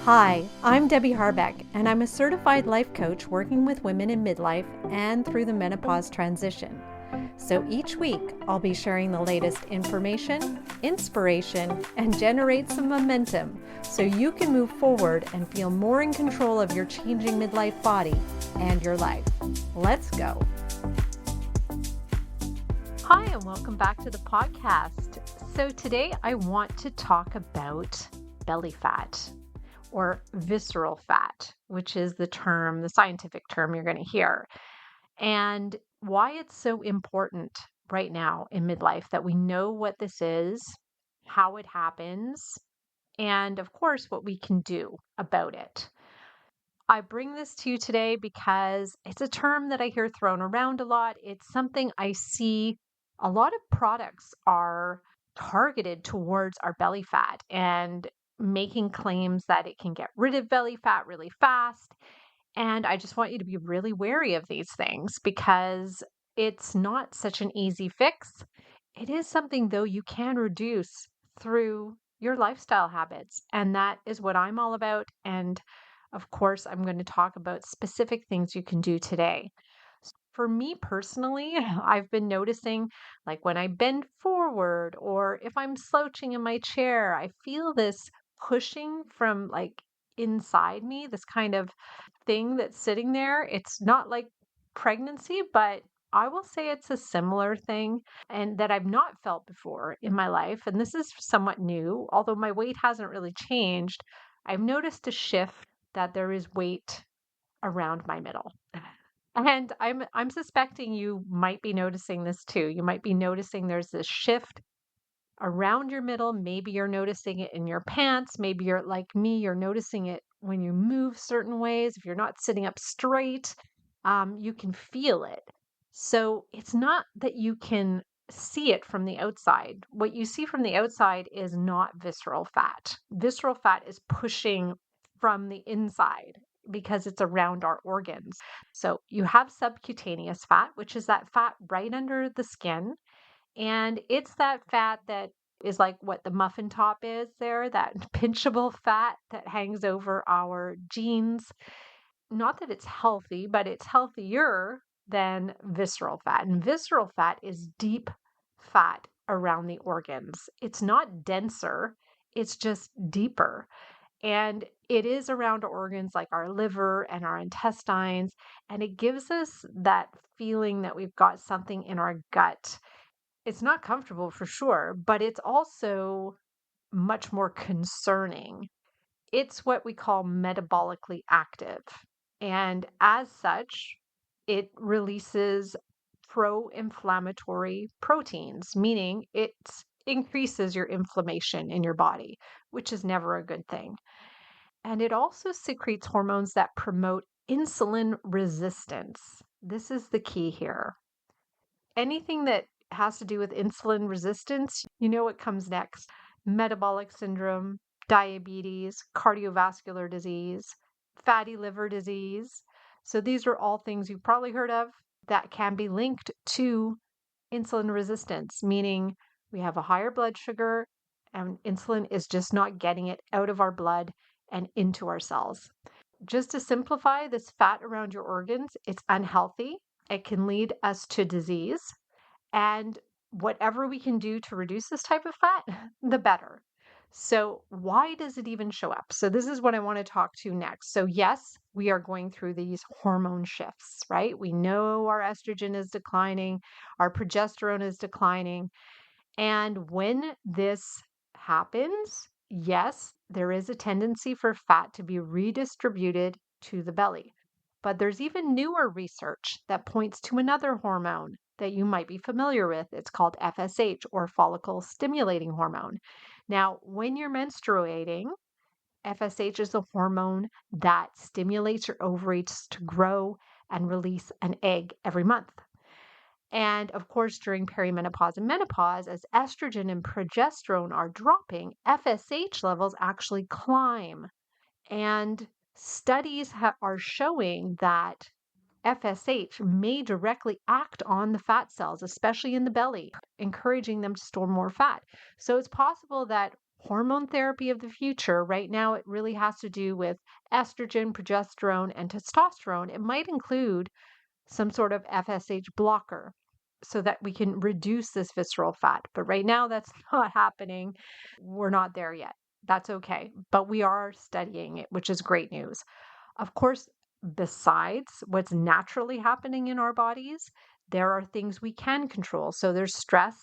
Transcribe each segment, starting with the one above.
Hi, I'm Debbie Harbeck, and I'm a certified life coach working with women in midlife and through the menopause transition. So each week, I'll be sharing the latest information, inspiration, and generate some momentum so you can move forward and feel more in control of your changing midlife body and your life. Let's go. Hi, and welcome back to the podcast. So today I want to talk about belly fat, or visceral fat, which is the scientific term you're going to hear, and why it's so important right now in midlife that we know what this is, how it happens, and of course, what we can do about it. I bring this to you today because it's a term that I hear thrown around a lot. It's something I see a lot of products are targeted towards our belly fat and making claims that it can get rid of belly fat really fast. And I just want you to be really wary of these things because it's not such an easy fix. It is something, though, you can reduce through your lifestyle habits. And that is what I'm all about. And of course, I'm going to talk about specific things you can do today. For me personally, I've been noticing like when I bend forward or if I'm slouching in my chair, I feel this pushing from like inside me, this kind of thing that's sitting there. It's not like pregnancy, but I will say it's a similar thing and that I've not felt before in my life. And this is somewhat new, although my weight hasn't really changed. I've noticed a shift that there is weight around my middle. And I'm suspecting you might be noticing this too. You might be noticing there's this shift around your middle. Maybe you're noticing it in your pants. Maybe you're like me, you're noticing it when you move certain ways. If you're not sitting up straight, you can feel it. So it's not that you can see it from the outside. What you see from the outside is not visceral fat. Visceral fat is pushing from the inside because it's around our organs. So you have subcutaneous fat, which is that fat right under the skin. And it's that fat that is like what the muffin top is there, that pinchable fat that hangs over our jeans. Not that it's healthy, but it's healthier than visceral fat. And visceral fat is deep fat around the organs. It's not denser, it's just deeper. And it is around organs like our liver and our intestines. And it gives us that feeling that we've got something in our gut. It's not comfortable for sure, but it's also much more concerning. It's what we call metabolically active. And as such, it releases pro-inflammatory proteins, meaning it increases your inflammation in your body, which is never a good thing. And it also secretes hormones that promote insulin resistance. This is the key here. Anything that has to do with insulin resistance, you know what comes next: metabolic syndrome, diabetes, cardiovascular disease, fatty liver disease. So these are all things you've probably heard of that can be linked to insulin resistance, meaning we have a higher blood sugar and insulin is just not getting it out of our blood and into our cells. Just to simplify, this fat around your organs, it's unhealthy. It can lead us to disease. And whatever we can do to reduce this type of fat, the better. So why does it even show up? So this is what I want to talk to next. So yes, we are going through these hormone shifts, right? We know our estrogen is declining, our progesterone is declining. And when this happens, yes, there is a tendency for fat to be redistributed to the belly. But there's even newer research that points to another hormone that you might be familiar with. It's called FSH, or follicle-stimulating hormone. Now, when you're menstruating, FSH is the hormone that stimulates your ovaries to grow and release an egg every month. And of course, during perimenopause and menopause, as estrogen and progesterone are dropping, FSH levels actually climb. And studies are showing that FSH may directly act on the fat cells, especially in the belly, encouraging them to store more fat. So it's possible that hormone therapy of the future. Right now, it really has to do with estrogen, progesterone, and testosterone. It might include some sort of FSH blocker so that we can reduce this visceral fat. But right now, that's not happening. We're not there yet. That's okay. But we are studying it, which is great news. Of course, besides what's naturally happening in our bodies, there are things we can control. So there's stress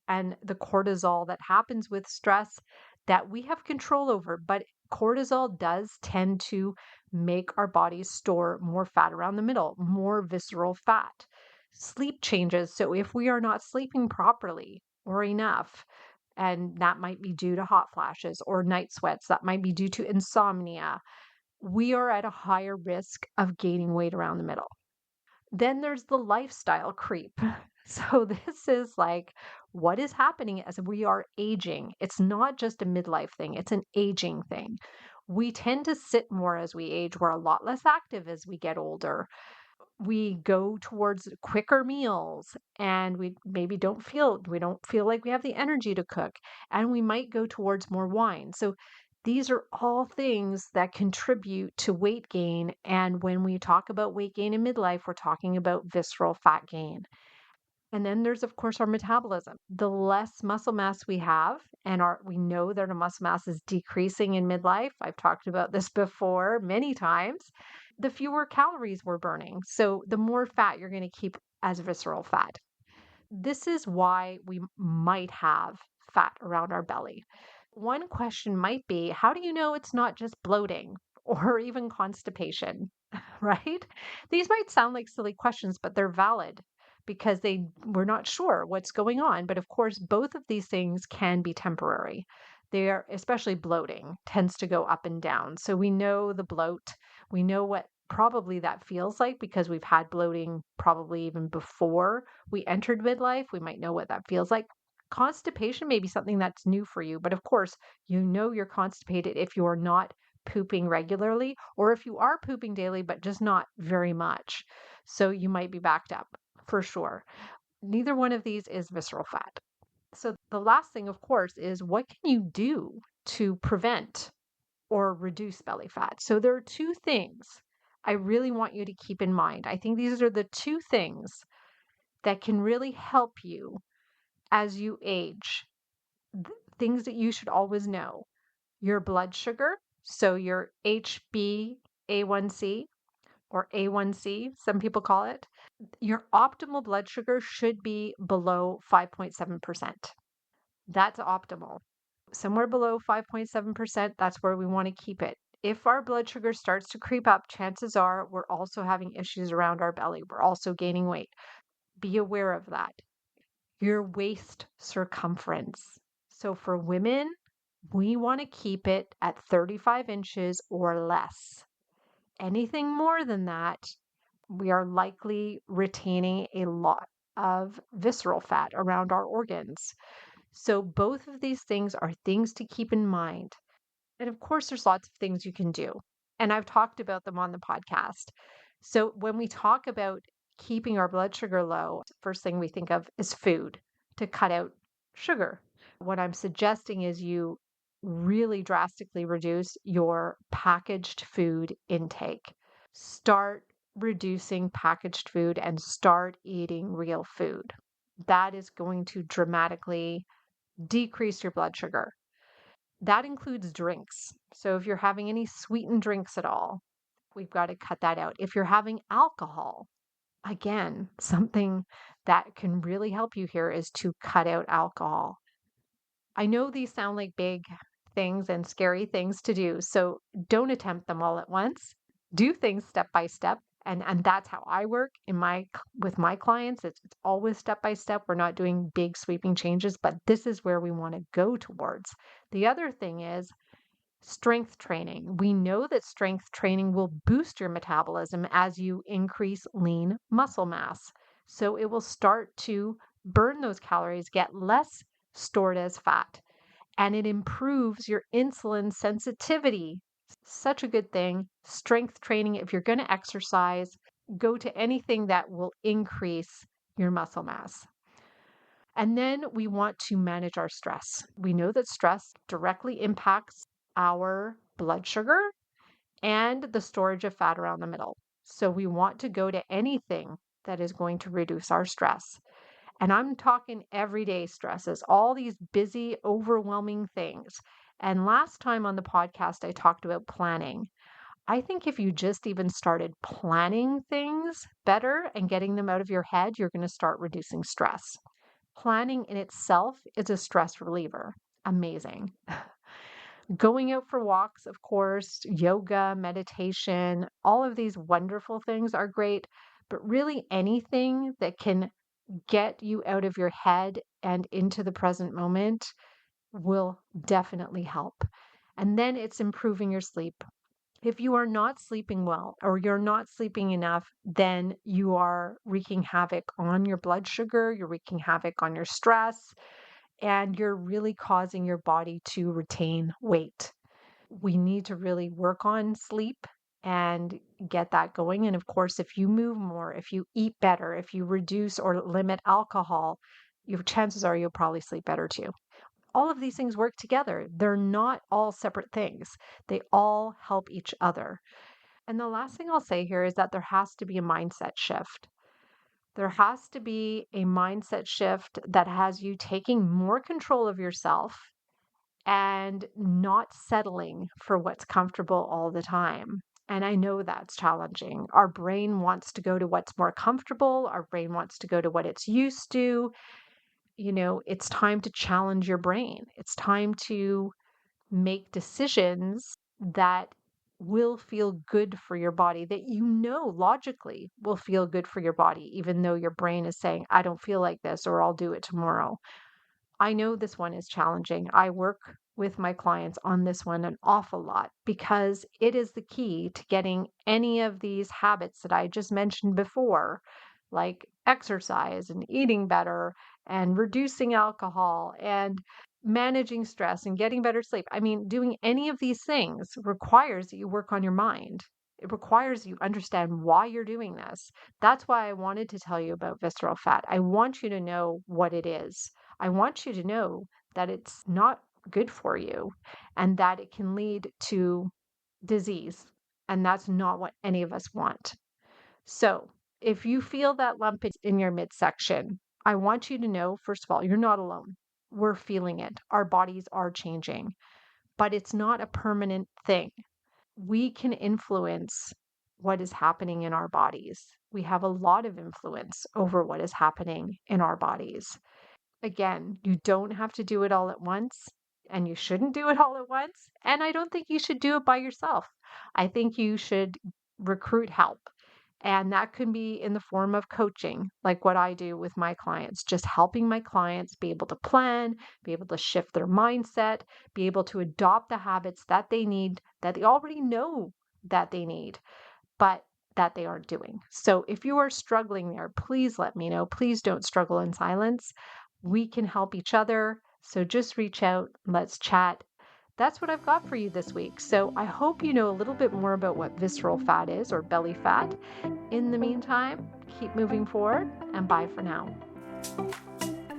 and the cortisol that happens with stress that we have control over. But cortisol does tend to make our bodies store more fat around the middle, more visceral fat. Sleep changes. So if we are not sleeping properly or enough, and that might be due to hot flashes or night sweats, that might be due to insomnia, we are at a higher risk of gaining weight around the middle. Then there's the lifestyle creep. So this is like what is happening as we are aging. It's not just a midlife thing, it's an aging thing. We tend to sit more as we age. We're a lot less active as we get older. We go towards quicker meals and we don't feel like we have the energy to cook, and we might go towards more wine. So these are all things that contribute to weight gain, and when we talk about weight gain in midlife, we're talking about visceral fat gain. And then there's of course our metabolism. The less muscle mass we have, and our we know that our muscle mass is decreasing in midlife. I've talked about this before many times. The fewer calories we're burning. So the more fat you're going to keep as visceral fat. This is why we might have fat around our belly. One question might be, how do you know it's not just bloating or even constipation, right? These might sound like silly questions, but they're valid because we're not sure what's going on. But of course, both of these things can be temporary. They are, especially bloating, tends to go up and down. So we know the bloat, we know what probably that feels like because we've had bloating probably even before we entered midlife. We might know what that feels like. Constipation may be something that's new for you, but of course, you know you're constipated if you're not pooping regularly or if you are pooping daily, but just not very much. So you might be backed up for sure. Neither one of these is visceral fat. So the last thing, of course, is what can you do to prevent or reduce belly fat? So there are two things I really want you to keep in mind. I think these are the two things that can really help you as you age. Things that you should always know: your blood sugar, so your HbA1c or A1C, some people call it. Your optimal blood sugar should be below 5.7%. That's optimal. Somewhere below 5.7%, that's where we want to keep it. If our blood sugar starts to creep up, chances are we're also having issues around our belly. We're also gaining weight. Be aware of that. Your waist circumference. So for women, we want to keep it at 35 inches or less. Anything more than that, we are likely retaining a lot of visceral fat around our organs. So both of these things are things to keep in mind. And of course, there's lots of things you can do. And I've talked about them on the podcast. So when we talk about keeping our blood sugar low, first thing we think of is food to cut out sugar. What I'm suggesting is you really drastically reduce your packaged food intake. Start reducing packaged food and start eating real food. That is going to dramatically decrease your blood sugar. That includes drinks. So if you're having any sweetened drinks at all, we've got to cut that out. If you're having alcohol, again, something that can really help you here is to cut out alcohol. I know these sound like big things and scary things to do, so don't attempt them all at once. Do things step by step. And that's how I work with my clients. It's always step by step. We're not doing big sweeping changes, but this is where we want to go towards. The other thing is strength training. We know that strength training will boost your metabolism as you increase lean muscle mass. So it will start to burn those calories, get less stored as fat, and it improves your insulin sensitivity. Such a good thing. Strength training, if you're going to exercise, go to anything that will increase your muscle mass. And then we want to manage our stress. We know that stress directly impacts our blood sugar and the storage of fat around the middle. So we want to go to anything that is going to reduce our stress. And I'm talking everyday stresses, all these busy, overwhelming things. And last time on the podcast, I talked about planning. I think if you just even started planning things better and getting them out of your head, you're going to start reducing stress. Planning in itself is a stress reliever. Amazing. Going out for walks, of course, yoga, meditation, all of these wonderful things are great, but really anything that can get you out of your head and into the present moment will definitely help. And then it's improving your sleep. If you are not sleeping well or you're not sleeping enough, then you are wreaking havoc on your blood sugar, you're wreaking havoc on your stress, and you're really causing your body to retain weight. We need to really work on sleep and get that going. And of course, if you move more, if you eat better, if you reduce or limit alcohol, your chances are you'll probably sleep better too. All of these things work together. They're not all separate things. They all help each other. And the last thing I'll say here is that there has to be a mindset shift. There has to be a mindset shift that has you taking more control of yourself and not settling for what's comfortable all the time. And I know that's challenging. Our brain wants to go to what's more comfortable. Our brain wants to go to what it's used to. It's time to challenge your brain. It's time to make decisions that will feel good for your body, that logically will feel good for your body, even though your brain is saying, I don't feel like this, or I'll do it tomorrow. I know this one is challenging. I work with my clients on this one an awful lot because it is the key to getting any of these habits that I just mentioned before, like exercise and eating better and reducing alcohol and managing stress and getting better sleep. I mean, doing any of these things requires that you work on your mind. It requires you understand why you're doing this. That's why I wanted to tell you about visceral fat. I want you to know what it is. I want you to know that it's not good for you and that it can lead to disease. And that's not what any of us want. So if you feel that lump in your midsection, I want you to know, first of all, you're not alone. We're feeling it. Our bodies are changing, but it's not a permanent thing. We can influence what is happening in our bodies. We have a lot of influence over what is happening in our bodies. Again, you don't have to do it all at once, and you shouldn't do it all at once. And I don't think you should do it by yourself. I think you should recruit help. And that can be in the form of coaching, like what I do with my clients, just helping my clients be able to plan, be able to shift their mindset, be able to adopt the habits that they need, that they already know that they need, but that they aren't doing. So if you are struggling there, please let me know. Please don't struggle in silence. We can help each other. So just reach out, let's chat. That's what I've got for you this week. So I hope you know a little bit more about what visceral fat is, or belly fat. In the meantime, keep moving forward, and bye for now.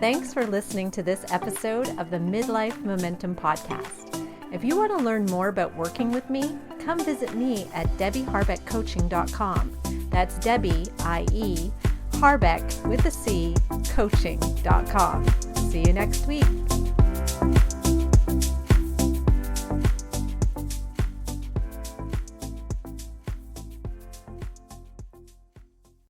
Thanks for listening to this episode of the Midlife Momentum Podcast. If you want to learn more about working with me, come visit me at debbieharbeccoaching.com. That's Debbie, I-E, Harbeck with a C, coaching.com. See you next week.